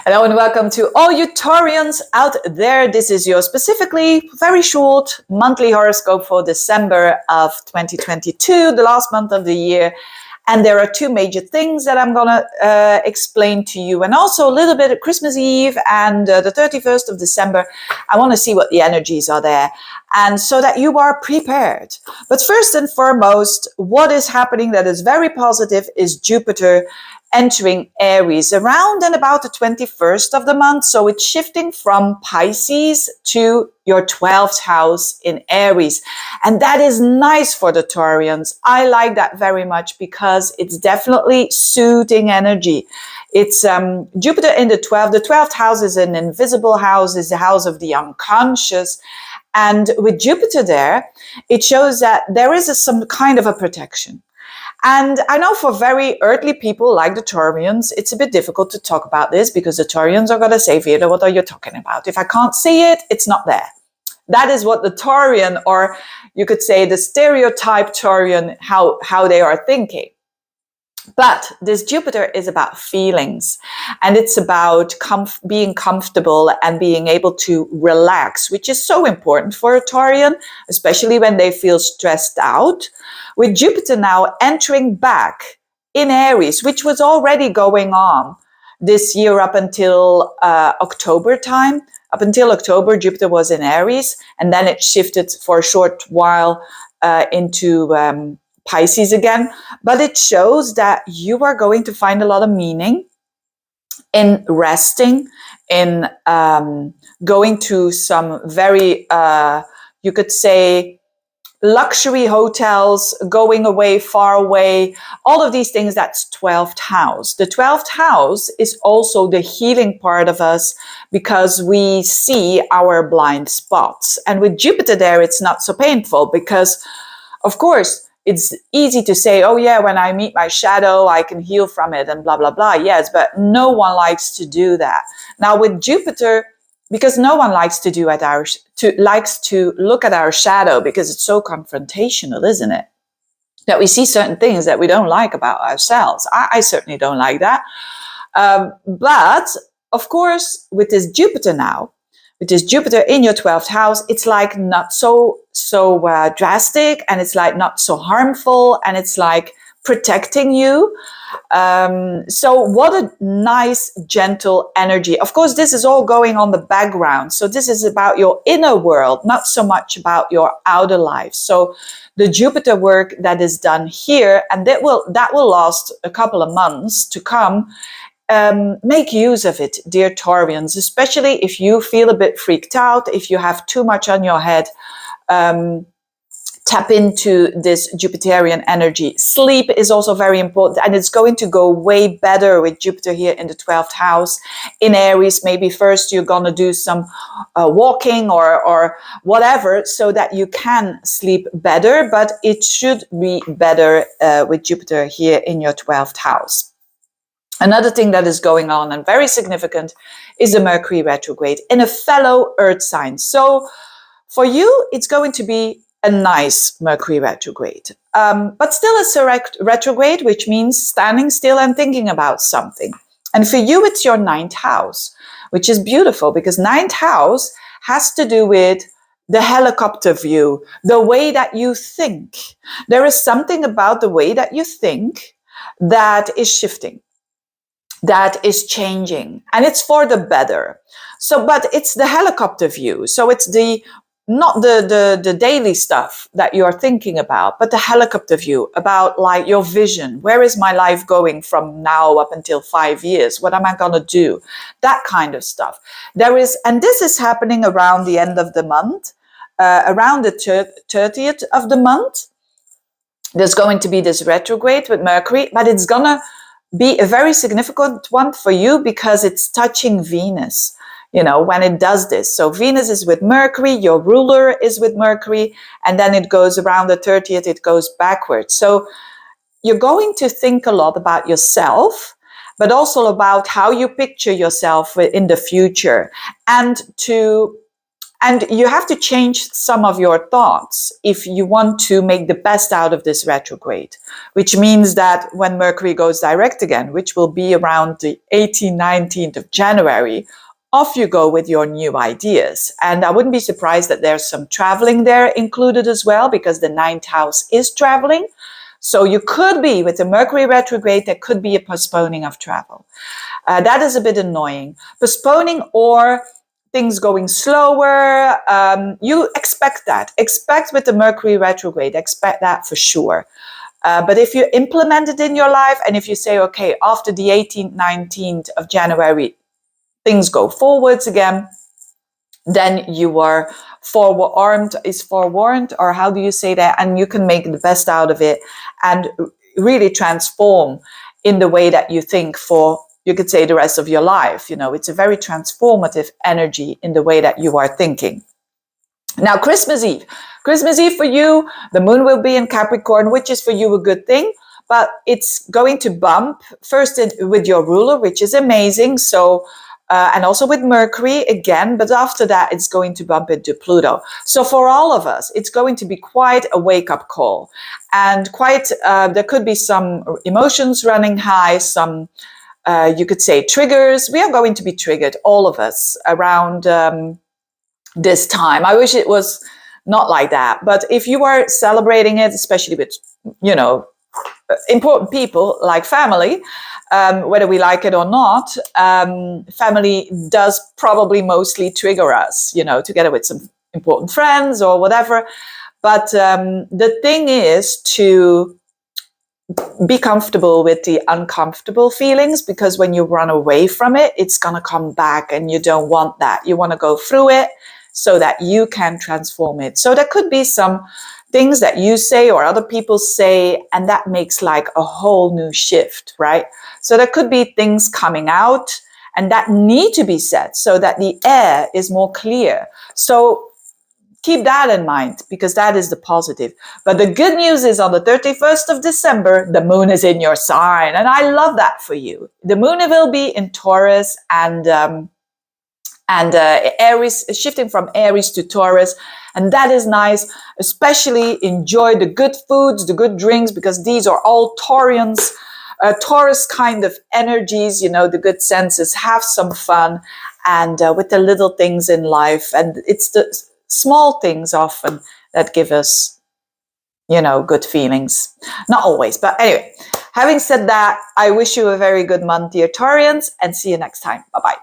Hello and welcome to all you Taurians out there. This is your specifically very short monthly horoscope for December of 2022, the last month of the year. And there are two major things that I'm going to explain to you, and also a little bit of Christmas Eve and the 31st of December. I want to see what the energies are there, and so that you are prepared. But first and foremost, what is happening that is very positive is Jupiter entering Aries around and about the 21st of the month. So it's shifting from Pisces to your 12th house in Aries. And that is nice for the Taurians. I like that very much because it's definitely soothing energy. It's Jupiter in the 12th. The 12th house is an invisible house, is the house of the unconscious. And with Jupiter there, it shows that there is some kind of a protection. And I know for very earthly people like the Taurians, it's a bit difficult to talk about this because the Taurians are going to say, Veerle, what are you talking about? If I can't see it, it's not there. That is what the Taurian, or you could say the stereotype Taurian, how they are thinking. But this Jupiter is about feelings, and it's about being comfortable and being able to relax, which is so important for a Taurian, especially when they feel stressed out. With Jupiter now entering back in Aries, which was already going on this year up until October time. Up until October, Jupiter was in Aries, and then it shifted for a short while into Pisces again. But it shows that you are going to find a lot of meaning in resting, in going to some very, you could say, luxury hotels, going away, far away, all of these things. That's 12th house. The 12th house is also the healing part of us because we see our blind spots. And with Jupiter there, it's not so painful because, of course, it's easy to say, oh yeah, when I meet my shadow, I can heal from it and blah, blah, blah. Yes, but no one likes to do that. Now with Jupiter, because no one likes to likes to look at our shadow because it's so confrontational, isn't it? That we see certain things that we don't like about ourselves. I certainly don't like that. But of course, with this Jupiter now, with this Jupiter in your 12th house, it's like not so drastic, and it's like not so harmful, and it's like protecting you. So what a nice, gentle energy. Of course, this is all going on the background. So this is about your inner world, not so much about your outer life. So the Jupiter work that is done here, and that will last a couple of months to come. Make use of it, dear Taurians, especially if you feel a bit freaked out, if you have too much on your head. Tap into this Jupiterian energy. Sleep is also very important, and it's going to go way better with Jupiter here in the 12th house in Aries. Maybe first you're going to do some walking or whatever so that you can sleep better, but it should be better with Jupiter here in your 12th house. Another thing that is going on and very significant is the Mercury retrograde in a fellow Earth sign. So for you, it's going to be a nice Mercury retrograde. But still it's a retrograde, which means standing still and thinking about something. And for you, it's your 9th house, which is beautiful because 9th house has to do with the helicopter view, the way that you think. There is something about the way that you think that is shifting, that is changing, and it's for the better. So, but it's the helicopter view. So it's not the daily stuff that you're thinking about, but the helicopter view about like your vision. Where is my life going from now up until 5 years? What am I going to do? That kind of stuff. And this is happening around the end of the month, around the 30th of the month. There's going to be this retrograde with Mercury, but it's going to be a very significant one for you because it's touching Venus. You know, when it does this. So Venus is with Mercury, your ruler is with Mercury, and then it goes around the 30th, it goes backwards. So you're going to think a lot about yourself, but also about how you picture yourself in the future, and to And you have to change some of your thoughts if you want to make the best out of this retrograde, which means that when Mercury goes direct again, which will be around the 18th, 19th of January, off you go with your new ideas. And I wouldn't be surprised that there's some traveling there included as well, because the 9th house is traveling. So you could be, with the Mercury retrograde, there could be a postponing of travel. That is a bit annoying. Postponing or things going slower, you expect that. Expect with the Mercury retrograde, expect that for sure. But if you implement it in your life, and if you say, okay, after the 18th, 19th of January, things go forwards again, then you are forewarned, or how do you say that? And you can make the best out of it and really transform in the way that you think for, you could say, the rest of your life. You know, it's a very transformative energy in the way that you are thinking. Now, Christmas Eve for you, the moon will be in Capricorn, which is for you a good thing, but it's going to bump first with your ruler, which is amazing. So, and also with Mercury again, but after that, it's going to bump into Pluto. So for all of us, it's going to be quite a wake-up call, and quite, there could be some emotions running high, some, you could say, triggers. We are going to be triggered, all of us, around this time. I wish it was not like that, but if you are celebrating it, especially with, you know, important people like family, whether we like it or not, family does probably mostly trigger us, you know, together with some important friends or whatever. But the thing is to be comfortable with the uncomfortable feelings, because when you run away from it, it's going to come back, and you don't want that. You want to go through it so that you can transform it. So there could be some things that you say or other people say, and that makes like a whole new shift, right? So there could be things coming out and that need to be said so that the air is more clear. So keep that in mind, because that is the positive. But the good news is on the 31st of December, the moon is in your sign. And I love that for you. The moon will be in Taurus, and Aries, shifting from Aries to Taurus. And that is nice. Especially enjoy the good foods, the good drinks, because these are all Taurians, Taurus kind of energies, you know, the good senses. Have some fun, and with the little things in life. And it's the small things often that give us, you know, good feelings. Not always, but anyway, having said that, I wish you a very good month, dear Taurians, and see you next time. Bye-bye.